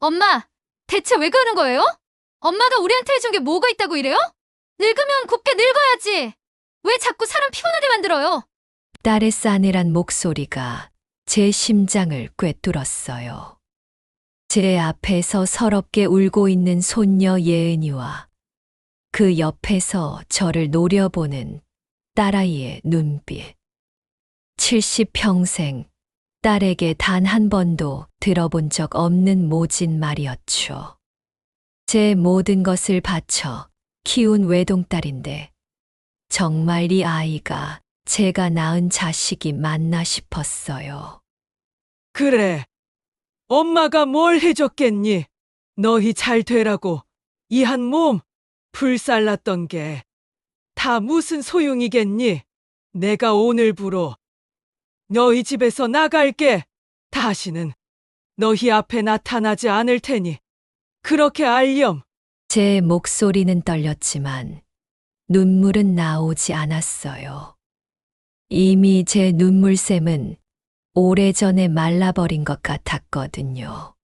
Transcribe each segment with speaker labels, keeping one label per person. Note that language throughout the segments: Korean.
Speaker 1: 엄마, 대체 왜 그러는 거예요? 엄마가 우리한테 해준 게 뭐가 있다고 이래요? 늙으면 곱게 늙어야지. 왜 자꾸 사람 피곤하게 만들어요?
Speaker 2: 딸의 싸늘한 목소리가 제 심장을 꿰뚫었어요. 제 앞에서 서럽게 울고 있는 손녀 예은이와 그 옆에서 저를 노려보는 딸아이의 눈빛. 70평생 딸에게 단 한 번도 들어본 적 없는 모진 말이었죠. 제 모든 것을 바쳐 키운 외동딸인데 정말 이 아이가 제가 낳은 자식이 맞나 싶었어요.
Speaker 3: 그래. 엄마가 뭘 해줬겠니? 너희 잘 되라고 이 한 몸 불살랐던 게 다 무슨 소용이겠니? 내가 오늘부로 너희 집에서 나갈게. 다시는 너희 앞에 나타나지 않을 테니 그렇게 알렴.
Speaker 2: 제 목소리는 떨렸지만 눈물은 나오지 않았어요. 이미 제 눈물샘은 오래전에 말라버린 것 같았거든요.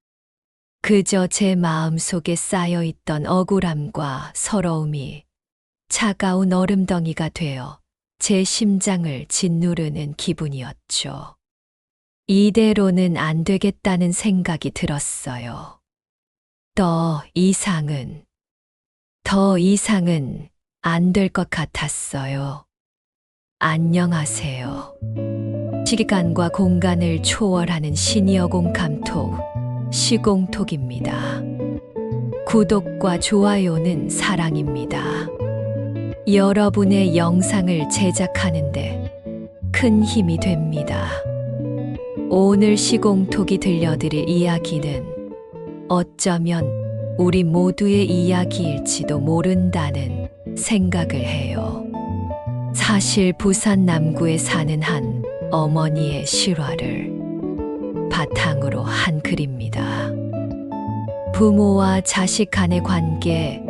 Speaker 2: 그저 제 마음 속에 쌓여있던 억울함과 서러움이 차가운 얼음덩이가 되어 제 심장을 짓누르는 기분이었죠. 이대로는 안 되겠다는 생각이 들었어요. 더 이상은 안 될 것 같았어요. 안녕하세요. 시간과 공간을 초월하는 시니어공 감톡, 시공톡입니다. 구독과 좋아요는 사랑입니다. 여러분의 영상을 제작하는데 큰 힘이 됩니다. 오늘 시공톡이 들려드릴 이야기는 어쩌면 우리 모두의 이야기일지도 모른다는 생각을 해요. 사실 부산 남구에 사는 한 어머니의 실화를 바탕으로 한 글입니다. 부모와 자식 간의 관계,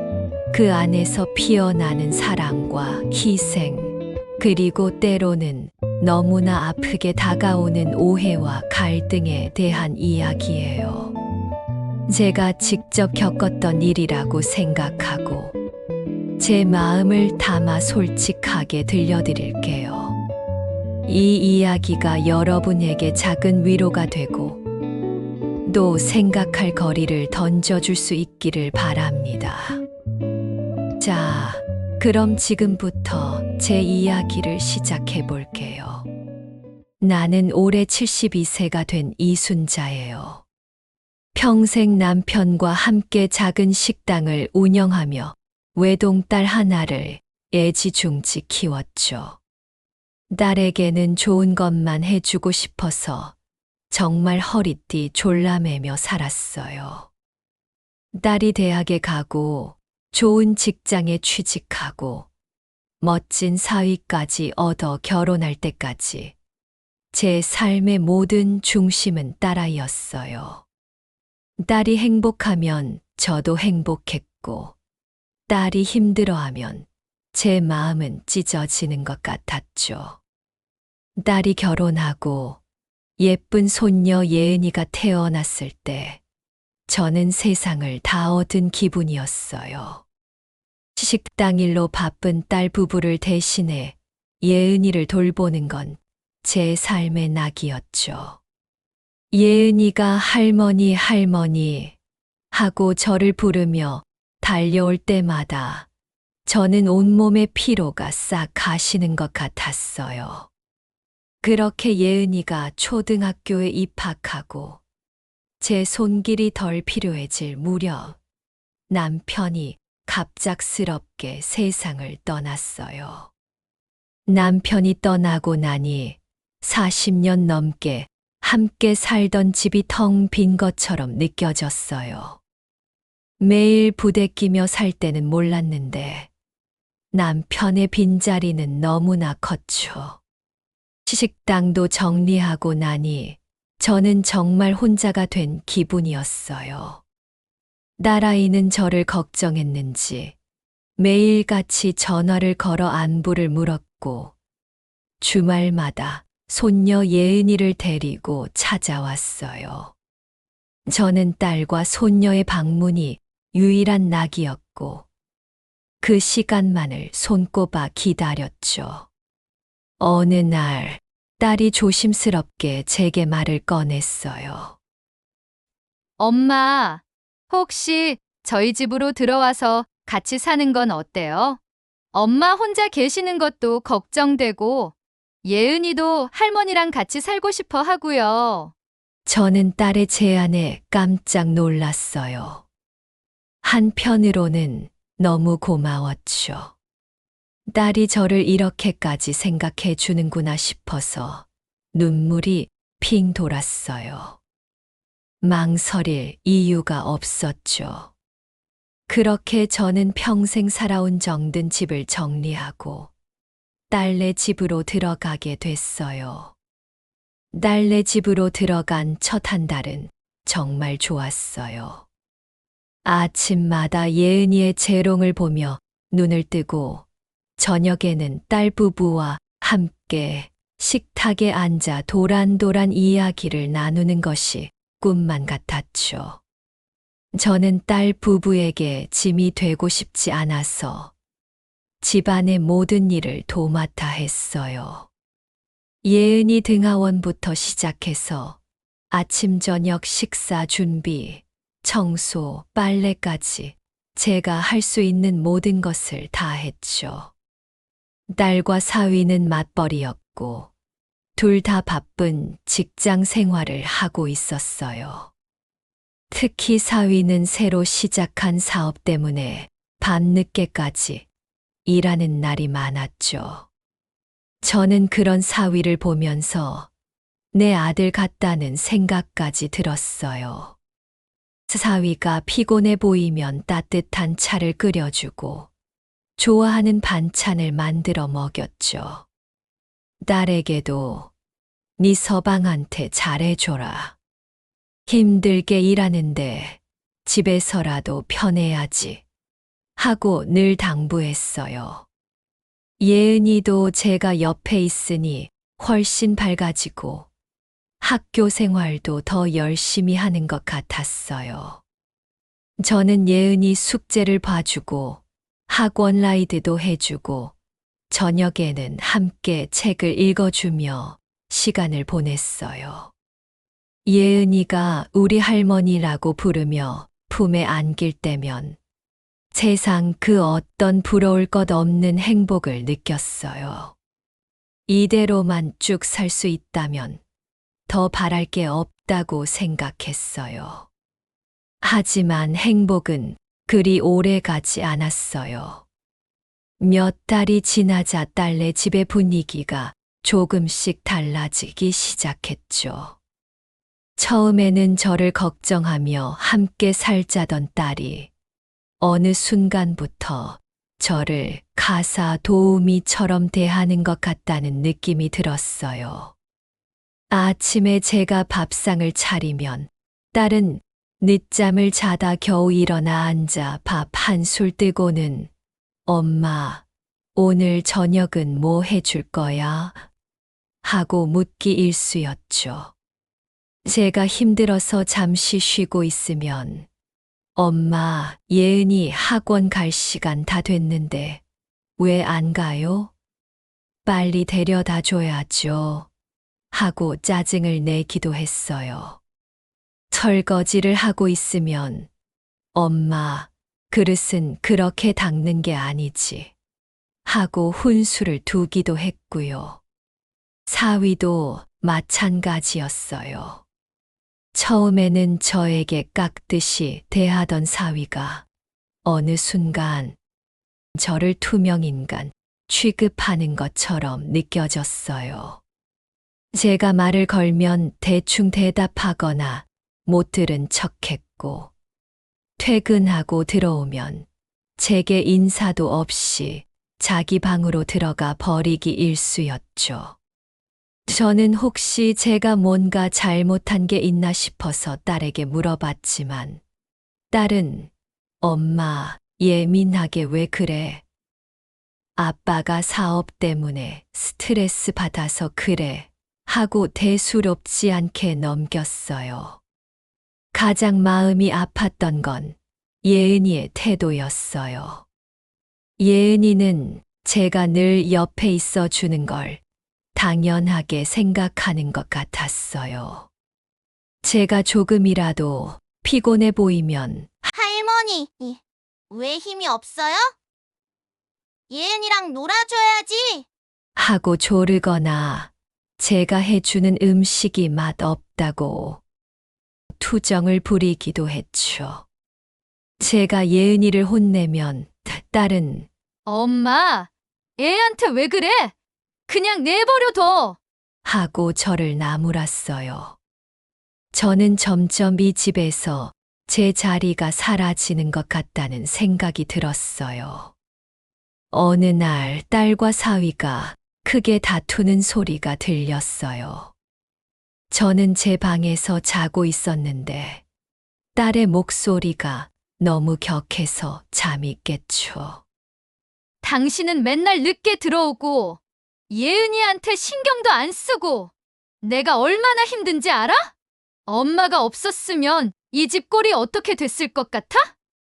Speaker 2: 그 안에서 피어나는 사랑과 희생, 그리고 때로는 너무나 아프게 다가오는 오해와 갈등에 대한 이야기예요. 제가 직접 겪었던 일이라고 생각하고 제 마음을 담아 솔직하게 들려드릴게요. 이 이야기가 여러분에게 작은 위로가 되고 또 생각할 거리를 던져줄 수 있기를 바랍니다. 자, 그럼 지금부터 제 이야기를 시작해 볼게요. 나는 올해 72세가 된 이순자예요. 평생 남편과 함께 작은 식당을 운영하며 외동딸 하나를 애지중지 키웠죠. 딸에게는 좋은 것만 해주고 싶어서 정말 허리띠 졸라매며 살았어요. 딸이 대학에 가고 좋은 직장에 취직하고 멋진 사위까지 얻어 결혼할 때까지 제 삶의 모든 중심은 딸아이였어요. 딸이 행복하면 저도 행복했고 딸이 힘들어하면 제 마음은 찢어지는 것 같았죠. 딸이 결혼하고 예쁜 손녀 예은이가 태어났을 때 저는 세상을 다 얻은 기분이었어요. 식당 일로 바쁜 딸 부부를 대신해 예은이를 돌보는 건 제 삶의 낙이었죠. 예은이가 할머니 할머니 하고 저를 부르며 달려올 때마다 저는 온몸의 피로가 싹 가시는 것 같았어요. 그렇게 예은이가 초등학교에 입학하고 제 손길이 덜 필요해질 무렵 남편이 갑작스럽게 세상을 떠났어요. 남편이 떠나고 나니 40년 넘게 함께 살던 집이 텅 빈 것처럼 느껴졌어요. 매일 부대끼며 살 때는 몰랐는데 남편의 빈자리는 너무나 컸죠. 식당도 정리하고 나니 저는 정말 혼자가 된 기분이었어요. 딸아이는 저를 걱정했는지 매일같이 전화를 걸어 안부를 물었고 주말마다 손녀 예은이를 데리고 찾아왔어요. 저는 딸과 손녀의 방문이 유일한 낙이었고 그 시간만을 손꼽아 기다렸죠. 어느 날 딸이 조심스럽게 제게 말을 꺼냈어요.
Speaker 1: 엄마, 혹시 저희 집으로 들어와서 같이 사는 건 어때요? 엄마 혼자 계시는 것도 걱정되고, 예은이도 할머니랑 같이 살고 싶어 하고요.
Speaker 2: 저는 딸의 제안에 깜짝 놀랐어요. 한편으로는 너무 고마웠죠. 딸이 저를 이렇게까지 생각해 주는구나 싶어서 눈물이 핑 돌았어요. 망설일 이유가 없었죠. 그렇게 저는 평생 살아온 정든 집을 정리하고 딸네 집으로 들어가게 됐어요. 딸네 집으로 들어간 첫 한 달은 정말 좋았어요. 아침마다 예은이의 재롱을 보며 눈을 뜨고 저녁에는 딸 부부와 함께 식탁에 앉아 도란도란 이야기를 나누는 것이 꿈만 같았죠. 저는 딸 부부에게 짐이 되고 싶지 않아서 집안의 모든 일을 도맡아 했어요. 예은이 등하원부터 시작해서 아침 저녁 식사 준비, 청소, 빨래까지 제가 할 수 있는 모든 것을 다 했죠. 딸과 사위는 맞벌이였고 둘 다 바쁜 직장 생활을 하고 있었어요. 특히 사위는 새로 시작한 사업 때문에 밤늦게까지 일하는 날이 많았죠. 저는 그런 사위를 보면서 내 아들 같다는 생각까지 들었어요. 사위가 피곤해 보이면 따뜻한 차를 끓여주고 좋아하는 반찬을 만들어 먹였죠. 딸에게도 네 서방한테 잘해줘라. 힘들게 일하는데 집에서라도 편해야지 하고 늘 당부했어요. 예은이도 제가 옆에 있으니 훨씬 밝아지고 학교 생활도 더 열심히 하는 것 같았어요. 저는 예은이 숙제를 봐주고 학원 라이드도 해주고 저녁에는 함께 책을 읽어주며 시간을 보냈어요. 예은이가 우리 할머니라고 부르며 품에 안길 때면 세상 그 어떤 부러울 것 없는 행복을 느꼈어요. 이대로만 쭉 살 수 있다면 더 바랄 게 없다고 생각했어요. 하지만 행복은 그리 오래 가지 않았어요. 몇 달이 지나자 딸네 집의 분위기가 조금씩 달라지기 시작했죠. 처음에는 저를 걱정하며 함께 살자던 딸이 어느 순간부터 저를 가사 도우미처럼 대하는 것 같다는 느낌이 들었어요. 아침에 제가 밥상을 차리면 딸은 늦잠을 자다 겨우 일어나 앉아 밥 한 술 뜨고는 엄마, 오늘 저녁은 뭐 해줄 거야? 하고 묻기 일쑤였죠. 제가 힘들어서 잠시 쉬고 있으면 엄마, 예은이 학원 갈 시간 다 됐는데 왜 안 가요? 빨리 데려다 줘야죠. 하고 짜증을 내기도 했어요. 설거지를 하고 있으면 엄마, 그릇은 그렇게 닦는 게 아니지. 하고 훈수를 두기도 했고요. 사위도 마찬가지였어요. 처음에는 저에게 깍듯이 대하던 사위가 어느 순간 저를 투명인간 취급하는 것처럼 느껴졌어요. 제가 말을 걸면 대충 대답하거나 못 들은 척했고 퇴근하고 들어오면 제게 인사도 없이 자기 방으로 들어가 버리기 일쑤였죠. 저는 혹시 제가 뭔가 잘못한 게 있나 싶어서 딸에게 물어봤지만 딸은 엄마, 예민하게 왜 그래? 아빠가 사업 때문에 스트레스 받아서 그래 하고 대수롭지 않게 넘겼어요. 가장 마음이 아팠던 건 예은이의 태도였어요. 예은이는 제가 늘 옆에 있어 주는 걸 당연하게 생각하는 것 같았어요. 제가 조금이라도 피곤해 보이면
Speaker 4: 할머니, 왜 힘이 없어요? 예은이랑 놀아줘야지.
Speaker 2: 하고 조르거나 제가 해주는 음식이 맛없다고 투정을 부리기도 했죠. 제가 예은이를 혼내면 딸은
Speaker 1: 엄마, 애한테 왜 그래? 그냥 내버려둬.
Speaker 2: 하고 저를 나무랐어요. 저는 점점 이 집에서 제 자리가 사라지는 것 같다는 생각이 들었어요. 어느 날 딸과 사위가 크게 다투는 소리가 들렸어요. 저는 제 방에서 자고 있었는데 딸의 목소리가 너무 격해서 잠이 깼죠.
Speaker 1: 당신은 맨날 늦게 들어오고 예은이한테 신경도 안 쓰고 내가 얼마나 힘든지 알아? 엄마가 없었으면 이 집 꼴이 어떻게 됐을 것 같아?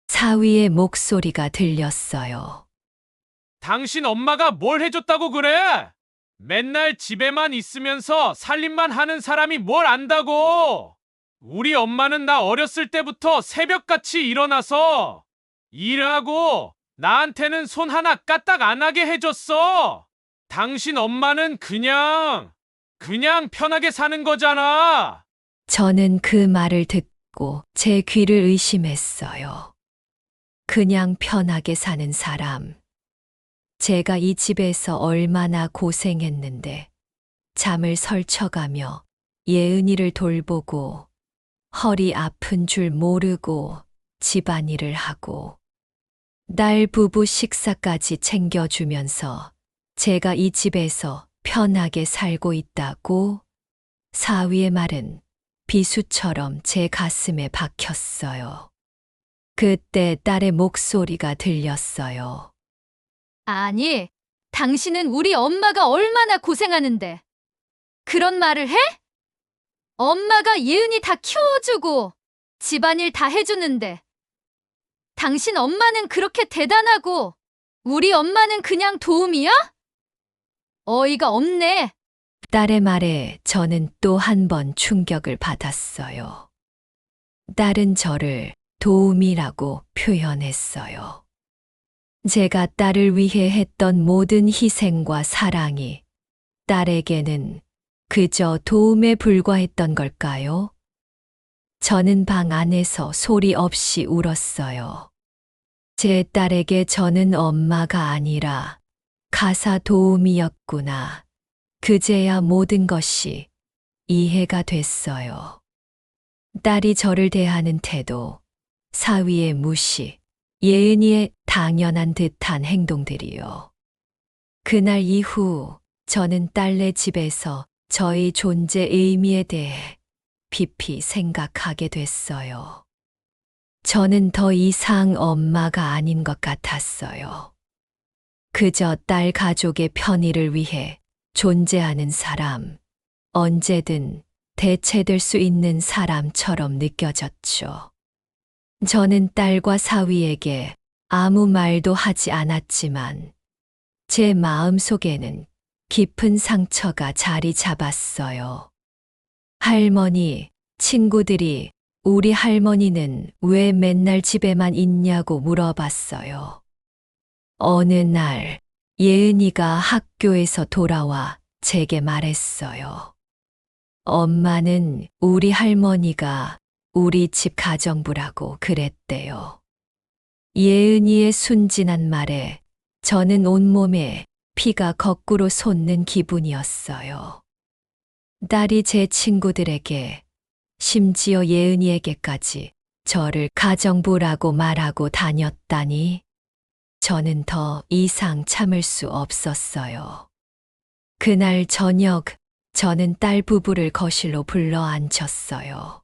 Speaker 2: 사위의 목소리가 들렸어요.
Speaker 5: 당신 엄마가 뭘 해줬다고 그래? 맨날 집에만 있으면서 살림만 하는 사람이 뭘 안다고? 우리 엄마는 나 어렸을 때부터 새벽같이 일어나서 일하고 나한테는 손 하나 까딱 안 하게 해줬어. 당신 엄마는 그냥 편하게 사는 거잖아.
Speaker 2: 저는 그 말을 듣고 제 귀를 의심했어요. 그냥 편하게 사는 사람. 제가 이 집에서 얼마나 고생했는데 잠을 설쳐가며 예은이를 돌보고 허리 아픈 줄 모르고 집안일을 하고 딸 부부 식사까지 챙겨주면서 제가 이 집에서 편하게 살고 있다고 사위의 말은 비수처럼 제 가슴에 박혔어요. 그때 딸의 목소리가 들렸어요.
Speaker 1: 아니, 당신은 우리 엄마가 얼마나 고생하는데 그런 말을 해? 엄마가 예은이 다 키워주고 집안일 다 해주는데 당신 엄마는 그렇게 대단하고 우리 엄마는 그냥 도움이야? 어이가 없네.
Speaker 2: 딸의 말에 저는 또 한 번 충격을 받았어요. 딸은 저를 도움이라고 표현했어요. 제가 딸을 위해 했던 모든 희생과 사랑이 딸에게는 그저 도움에 불과했던 걸까요? 저는 방 안에서 소리 없이 울었어요. 제 딸에게 저는 엄마가 아니라 가사 도우미였구나. 그제야 모든 것이 이해가 됐어요. 딸이 저를 대하는 태도, 사위의 무시, 예은이의 당연한 듯한 행동들이요. 그날 이후 저는 딸네 집에서 저의 존재 의미에 대해 깊이 생각하게 됐어요. 저는 더 이상 엄마가 아닌 것 같았어요. 그저 딸 가족의 편의를 위해 존재하는 사람, 언제든 대체될 수 있는 사람처럼 느껴졌죠. 저는 딸과 사위에게 아무 말도 하지 않았지만 제 마음 속에는 깊은 상처가 자리 잡았어요. 할머니, 친구들이 우리 할머니는 왜 맨날 집에만 있냐고 물어봤어요. 어느 날 예은이가 학교에서 돌아와 제게 말했어요. 엄마는 우리 할머니가 우리 집 가정부라고 그랬대요. 예은이의 순진한 말에 저는 온몸에 피가 거꾸로 솟는 기분이었어요. 딸이 제 친구들에게, 심지어 예은이에게까지 저를 가정부라고 말하고 다녔다니, 저는 더 이상 참을 수 없었어요. 그날 저녁, 저는 딸 부부를 거실로 불러 앉혔어요.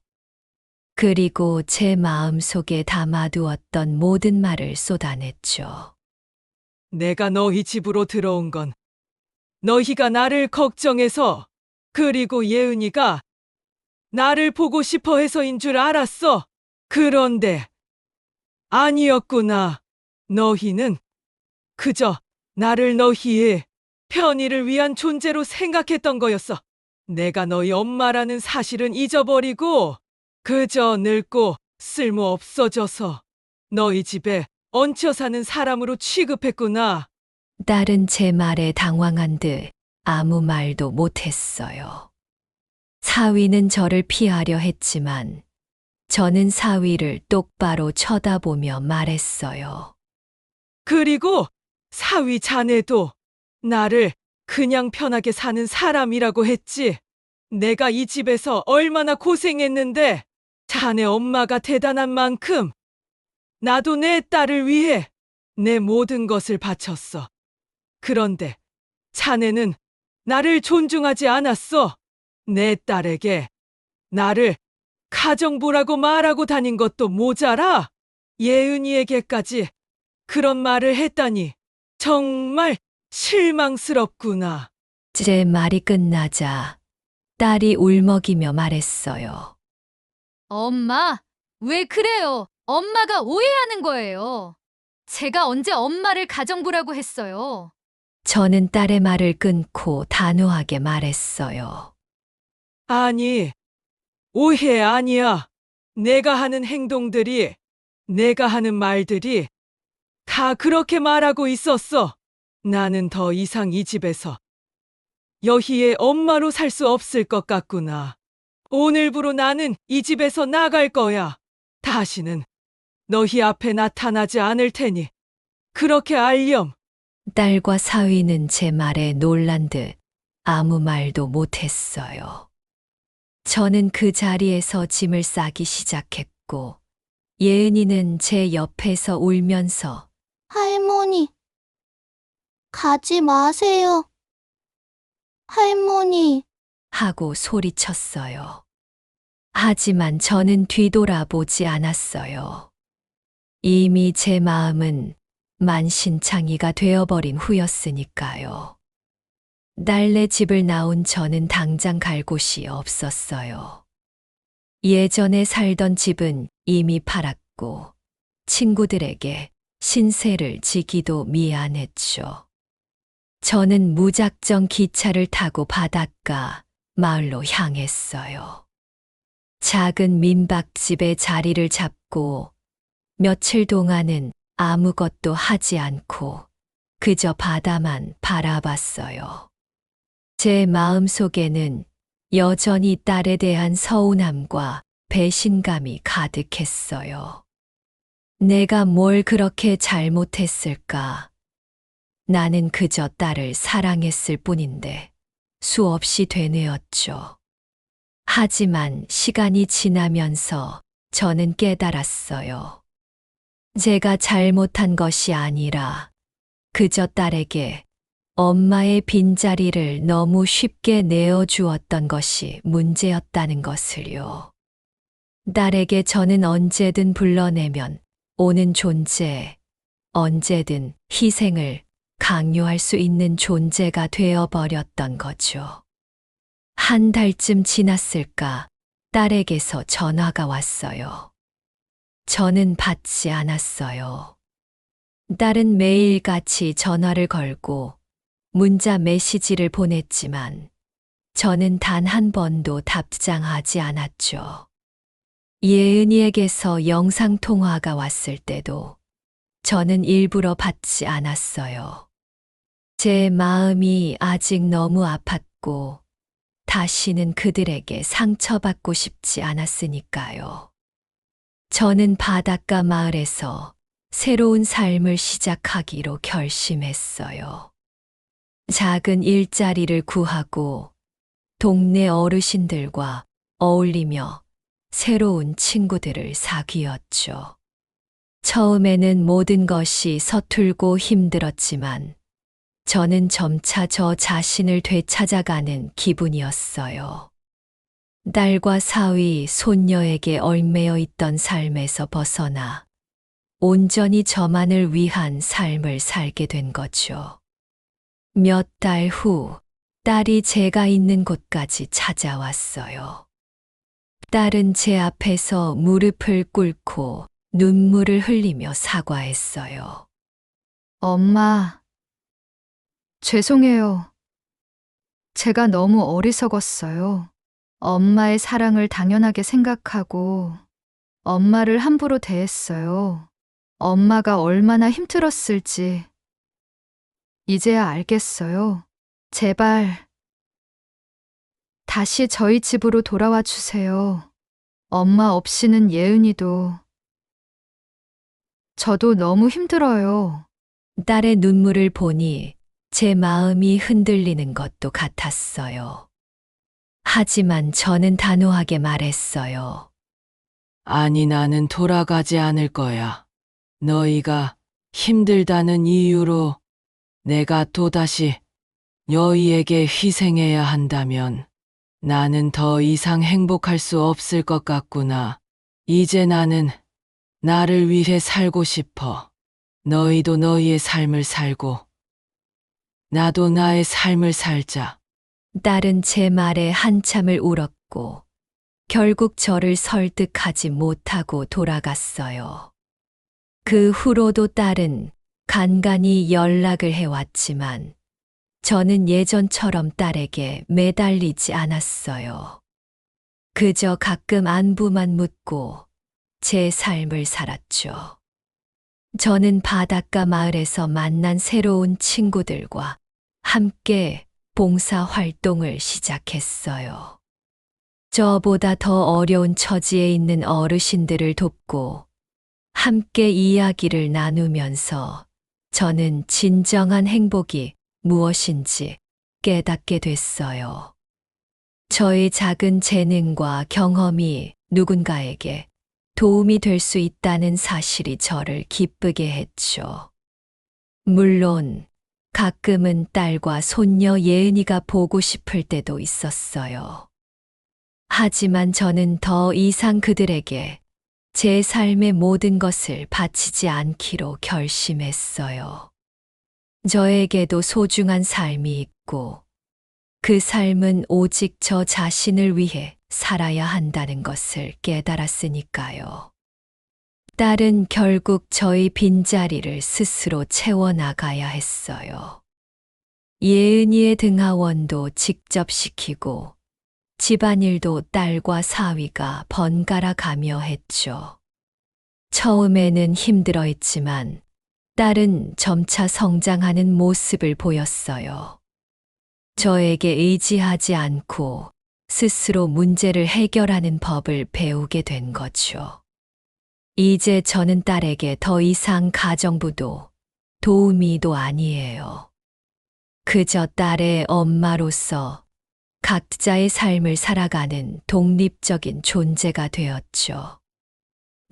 Speaker 2: 그리고 제 마음 속에 담아두었던 모든 말을 쏟아냈죠.
Speaker 3: 내가 너희 집으로 들어온 건 너희가 나를 걱정해서, 그리고 예은이가 나를 보고 싶어 해서인 줄 알았어. 그런데 아니었구나. 너희는 그저 나를 너희의 편의를 위한 존재로 생각했던 거였어. 내가 너희 엄마라는 사실은 잊어버리고 그저 늙고 쓸모 없어져서 너희 집에 얹혀 사는 사람으로 취급했구나.
Speaker 2: 딸은 제 말에 당황한 듯 아무 말도 못했어요. 사위는 저를 피하려 했지만 저는 사위를 똑바로 쳐다보며 말했어요.
Speaker 3: 그리고 사위 자네도 나를 그냥 편하게 사는 사람이라고 했지. 내가 이 집에서 얼마나 고생했는데 자네 엄마가 대단한 만큼 나도 내 딸을 위해 내 모든 것을 바쳤어. 그런데 자네는 나를 존중하지 않았어. 내 딸에게 나를 가정부라고 말하고 다닌 것도 모자라 예은이에게까지 그런 말을 했다니 정말 실망스럽구나.
Speaker 2: 제 말이 끝나자 딸이 울먹이며 말했어요.
Speaker 1: 엄마, 왜 그래요? 엄마가 오해하는 거예요. 제가 언제 엄마를 가정부라고 했어요?
Speaker 2: 저는 딸의 말을 끊고 단호하게 말했어요.
Speaker 3: 아니, 오해 아니야. 내가 하는 행동들이, 내가 하는 말들이 다 그렇게 말하고 있었어. 나는 더 이상 이 집에서 여희의 엄마로 살 수 없을 것 같구나. 오늘부로 나는 이 집에서 나갈 거야. 다시는 너희 앞에 나타나지 않을 테니 그렇게 알렴.
Speaker 2: 딸과 사위는 제 말에 놀란 듯 아무 말도 못했어요. 저는 그 자리에서 짐을 싸기 시작했고 예은이는 제 옆에서 울면서
Speaker 4: 할머니, 가지 마세요. 할머니,
Speaker 2: 하고 소리쳤어요. 하지만 저는 뒤돌아보지 않았어요. 이미 제 마음은 만신창이가 되어버린 후였으니까요. 딸네 집을 나온 저는 당장 갈 곳이 없었어요. 예전에 살던 집은 이미 팔았고 친구들에게 신세를 지기도 미안했죠. 저는 무작정 기차를 타고 바닷가 마을로 향했어요. 작은 민박집에 자리를 잡고 며칠 동안은 아무것도 하지 않고 그저 바다만 바라봤어요. 제 마음속에는 여전히 딸에 대한 서운함과 배신감이 가득했어요. 내가 뭘 그렇게 잘못했을까? 나는 그저 딸을 사랑했을 뿐인데 수없이 되뇌었죠. 하지만 시간이 지나면서 저는 깨달았어요. 제가 잘못한 것이 아니라 그저 딸에게 엄마의 빈자리를 너무 쉽게 내어주었던 것이 문제였다는 것을요. 딸에게 저는 언제든 불러내면 오는 존재, 언제든 희생을 강요할 수 있는 존재가 되어버렸던 거죠. 한 달쯤 지났을까 딸에게서 전화가 왔어요. 저는 받지 않았어요. 딸은 매일같이 전화를 걸고 문자 메시지를 보냈지만 저는 단 한 번도 답장하지 않았죠. 예은이에게서 영상통화가 왔을 때도 저는 일부러 받지 않았어요. 제 마음이 아직 너무 아팠고 다시는 그들에게 상처받고 싶지 않았으니까요. 저는 바닷가 마을에서 새로운 삶을 시작하기로 결심했어요. 작은 일자리를 구하고 동네 어르신들과 어울리며 새로운 친구들을 사귀었죠. 처음에는 모든 것이 서툴고 힘들었지만 저는 점차 저 자신을 되찾아가는 기분이었어요. 딸과 사위, 손녀에게 얽매여 있던 삶에서 벗어나 온전히 저만을 위한 삶을 살게 된 거죠. 몇 달 후 딸이 제가 있는 곳까지 찾아왔어요. 딸은 제 앞에서 무릎을 꿇고 눈물을 흘리며 사과했어요.
Speaker 1: 엄마, 죄송해요. 제가 너무 어리석었어요. 엄마의 사랑을 당연하게 생각하고 엄마를 함부로 대했어요. 엄마가 얼마나 힘들었을지 이제야 알겠어요. 제발 다시 저희 집으로 돌아와 주세요. 엄마 없이는 예은이도 저도 너무 힘들어요.
Speaker 2: 딸의 눈물을 보니 제 마음이 흔들리는 것도 같았어요. 하지만 저는 단호하게 말했어요.
Speaker 3: 아니, 나는 돌아가지 않을 거야. 너희가 힘들다는 이유로 내가 또다시 너희에게 희생해야 한다면 나는 더 이상 행복할 수 없을 것 같구나. 이제 나는 나를 위해 살고 싶어. 너희도 너희의 삶을 살고 나도 나의 삶을 살자.
Speaker 2: 딸은 제 말에 한참을 울었고 결국 저를 설득하지 못하고 돌아갔어요. 그 후로도 딸은 간간히 연락을 해왔지만 저는 예전처럼 딸에게 매달리지 않았어요. 그저 가끔 안부만 묻고 제 삶을 살았죠. 저는 바닷가 마을에서 만난 새로운 친구들과 함께 봉사 활동을 시작했어요. 저보다 더 어려운 처지에 있는 어르신들을 돕고 함께 이야기를 나누면서 저는 진정한 행복이 무엇인지 깨닫게 됐어요. 저의 작은 재능과 경험이 누군가에게 도움이 될 수 있다는 사실이 저를 기쁘게 했죠. 물론 가끔은 딸과 손녀 예은이가 보고 싶을 때도 있었어요. 하지만 저는 더 이상 그들에게 제 삶의 모든 것을 바치지 않기로 결심했어요. 저에게도 소중한 삶이 있고 그 삶은 오직 저 자신을 위해 살아야 한다는 것을 깨달았으니까요. 딸은 결국 저의 빈자리를 스스로 채워나가야 했어요. 예은이의 등하원도 직접 시키고 집안일도 딸과 사위가 번갈아 가며 했죠. 처음에는 힘들어 했지만 딸은 점차 성장하는 모습을 보였어요. 저에게 의지하지 않고 스스로 문제를 해결하는 법을 배우게 된 거죠. 이제 저는 딸에게 더 이상 가정부도 도우미도 아니에요. 그저 딸의 엄마로서 각자의 삶을 살아가는 독립적인 존재가 되었죠.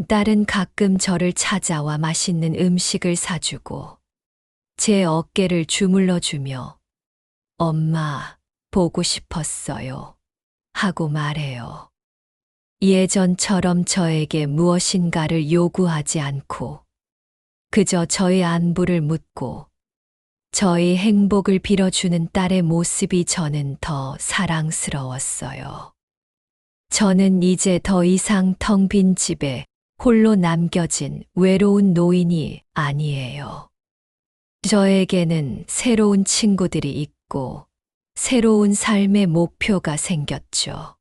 Speaker 2: 딸은 가끔 저를 찾아와 맛있는 음식을 사주고 제 어깨를 주물러주며 엄마, 보고 싶었어요. 하고 말해요. 예전처럼 저에게 무엇인가를 요구하지 않고 그저 저의 안부를 묻고 저의 행복을 빌어주는 딸의 모습이 저는 더 사랑스러웠어요. 저는 이제 더 이상 텅 빈 집에 홀로 남겨진 외로운 노인이 아니에요. 저에게는 새로운 친구들이 있고 새로운 삶의 목표가 생겼죠.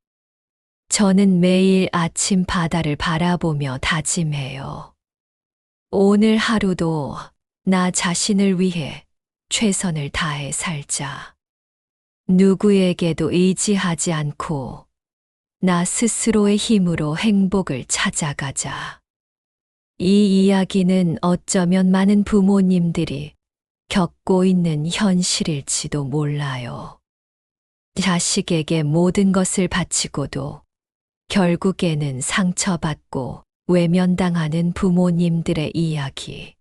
Speaker 2: 저는 매일 아침 바다를 바라보며 다짐해요. 오늘 하루도 나 자신을 위해 최선을 다해 살자. 누구에게도 의지하지 않고 나 스스로의 힘으로 행복을 찾아가자. 이 이야기는 어쩌면 많은 부모님들이 겪고 있는 현실일지도 몰라요. 자식에게 모든 것을 바치고도 결국에는 상처받고 외면당하는 부모님들의 이야기.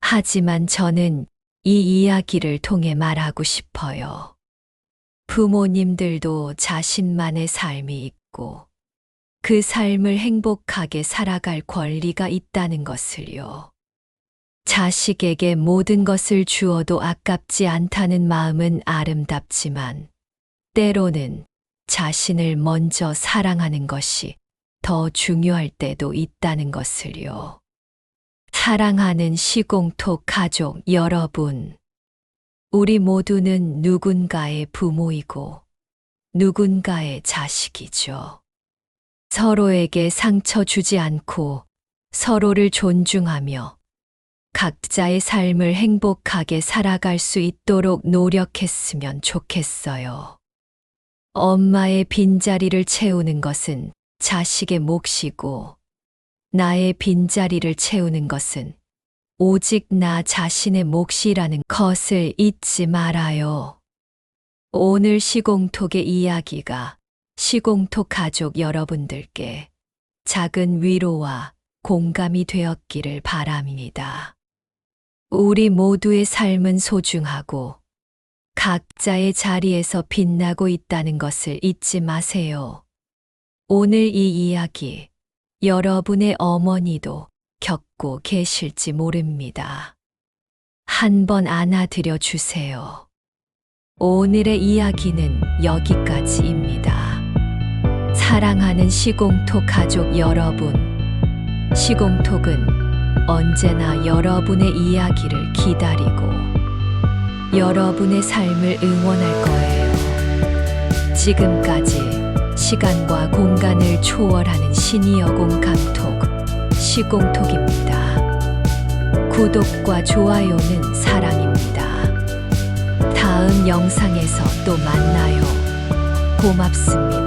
Speaker 2: 하지만 저는 이 이야기를 통해 말하고 싶어요. 부모님들도 자신만의 삶이 있고 그 삶을 행복하게 살아갈 권리가 있다는 것을요. 자식에게 모든 것을 주어도 아깝지 않다는 마음은 아름답지만 때로는 자신을 먼저 사랑하는 것이 더 중요할 때도 있다는 것을요. 사랑하는 시공톡 가족 여러분, 우리 모두는 누군가의 부모이고 누군가의 자식이죠. 서로에게 상처 주지 않고 서로를 존중하며 각자의 삶을 행복하게 살아갈 수 있도록 노력했으면 좋겠어요. 엄마의 빈자리를 채우는 것은 자식의 몫이고 나의 빈자리를 채우는 것은 오직 나 자신의 몫이라는 것을 잊지 말아요. 오늘 시공톡의 이야기가 시공톡 가족 여러분들께 작은 위로와 공감이 되었기를 바랍니다. 우리 모두의 삶은 소중하고 각자의 자리에서 빛나고 있다는 것을 잊지 마세요. 오늘 이 이야기 여러분의 어머니도 겪고 계실지 모릅니다. 한번 안아드려 주세요. 오늘의 이야기는 여기까지입니다. 사랑하는 시공톡 가족 여러분, 시공톡은 언제나 여러분의 이야기를 기다리고 여러분의 삶을 응원할 거예요. 지금까지 시간과 공간을 초월하는 시니어공 감톡 시공톡입니다. 구독과 좋아요는 사랑입니다. 다음 영상에서 또 만나요. 고맙습니다.